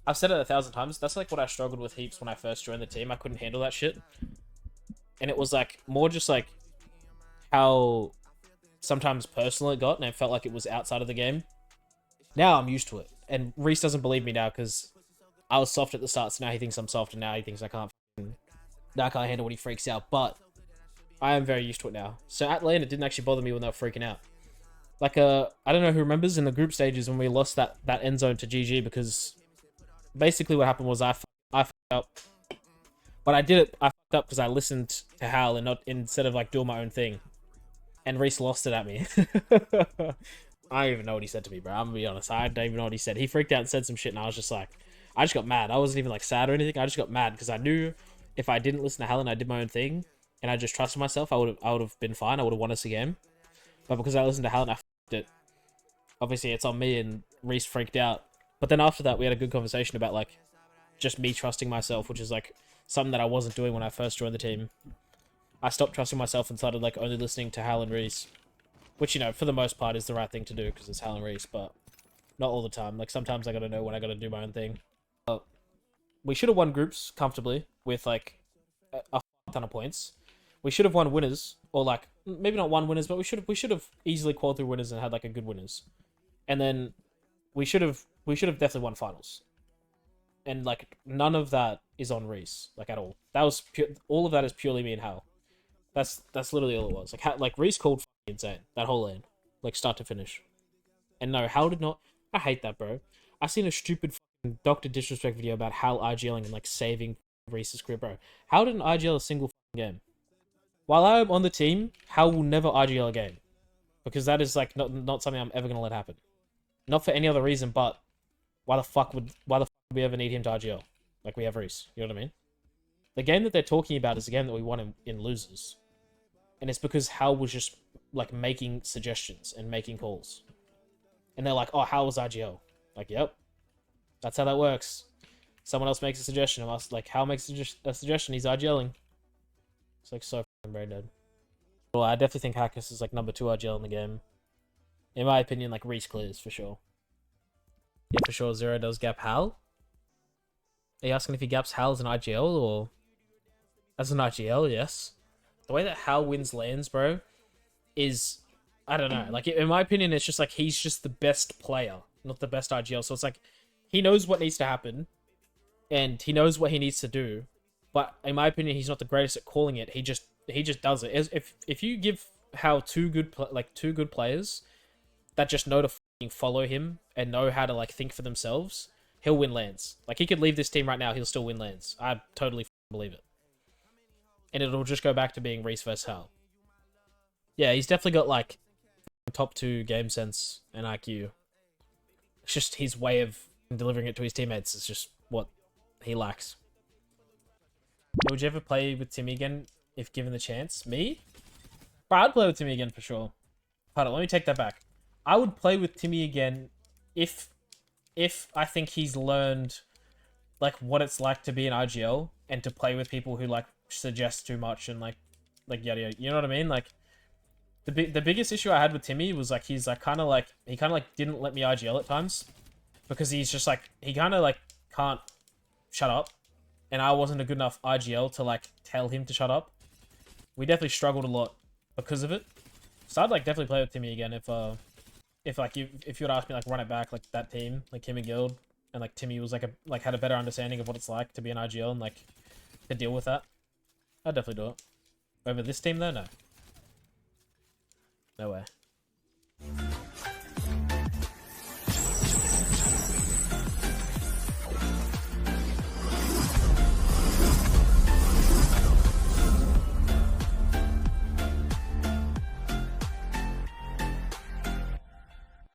I've said it 1,000 times. That's like what I struggled with heaps when I first joined the team. I couldn't handle that shit. And it was like more just like how sometimes personal it got, and it felt like it was outside of the game. Now I'm used to it. And Reese doesn't believe me now because I was soft at the start, so now he thinks I'm soft, and now he thinks I can't handle when he freaks out. But I am very used to it now. So at lane, it didn't actually bother me when they were freaking out. Like, I don't know who remembers in the group stages when we lost that end zone to GG, because basically what happened was I fucked up. But I fucked up because I listened to Hal and instead of like doing my own thing. And Reese lost it at me. I don't even know what he said to me, bro. I'm gonna be honest. I don't even know what he said. He freaked out and said some shit, and I was just like, I just got mad. I wasn't even like sad or anything. I just got mad because I knew if I didn't listen to Hal and I did my own thing and I just trusted myself, I would have been fine. I would have won us a game. But because I listened to Hal and I fucked it, obviously it's on me, and Reese freaked out. But then after that, we had a good conversation about like just me trusting myself, which is like something that I wasn't doing when I first joined the team. I stopped trusting myself and started like only listening to Hal and Reese, which, you know, for the most part is the right thing to do because it's Hal and Reese, but not all the time. Like sometimes I gotta know when I gotta do my own thing. We should have won groups comfortably with like a ton of points. We should have won winners, or like maybe not won winners, but we should have easily qualified through winners and had like a good winners. And then we should have definitely won finals. And like none of that is on Reese, like at all. That was all of that is purely me and Hal. That's literally all it was. Like Reese called insane that whole lane, like start to finish. And no, Hal did not. I hate that, bro. I seen a stupid Dr. Disrespect video about Hal IGLing and like saving Reese's career, bro. Hal didn't IGL a single game. While I'm on the team, Hal will never IGL a game, because that is like not something I'm ever gonna let happen. Not for any other reason, but why the fuck would we ever need him to IGL? Like we have Reese, you know what I mean? The game that they're talking about is the game that we won in losers. And it's because Hal was just like making suggestions and making calls. And they're like, oh, Hal was IGL. Like, yep. That's how that works. Someone else makes a suggestion. And like, Hal makes a suggestion, he's IGLing. It's like so fucking brain dead. Well, I definitely think Hackers is like number 2 IGL in the game. In my opinion, like Reese clears for sure. Yeah, for sure. Zero does gap Hal. Are you asking if he gaps Hal as an IGL or as an IGL? Yes. The way that Hal wins lanes, bro, is, I don't know. Like, in my opinion, it's just like he's just the best player, not the best IGL. So it's like he knows what needs to happen and he knows what he needs to do. But in my opinion, he's not the greatest at calling it. He just does it. If you give Hal two good players that just know to fucking follow him and know how to like think for themselves, he'll win lanes. Like, he could leave this team right now, he'll still win lanes. I totally believe it. And it'll just go back to being Reese versus Hal. Yeah, he's definitely got like top 2 game sense and IQ. It's just his way of delivering it to his teammates is just what he lacks. Would you ever play with Timmy again if given the chance? Me? Bro, I'd play with Timmy again for sure. Hold on, let me take that back. I would play with Timmy again if I think he's learned like what it's like to be an IGL and to play with people who like suggest too much and like yada yada. You know what I mean? Like the biggest issue I had with Timmy was like he kind of didn't let me IGL at times because he's just like he kind of like can't shut up, and I wasn't a good enough IGL to like tell him to shut up. We definitely struggled a lot because of it. So I'd like definitely play with Timmy again if you would ask me like run it back like that team like him and Guild, and like Timmy was like had a better understanding of what it's like to be an IGL and like to deal with that. I'd definitely do it. Over this team though, no. No way.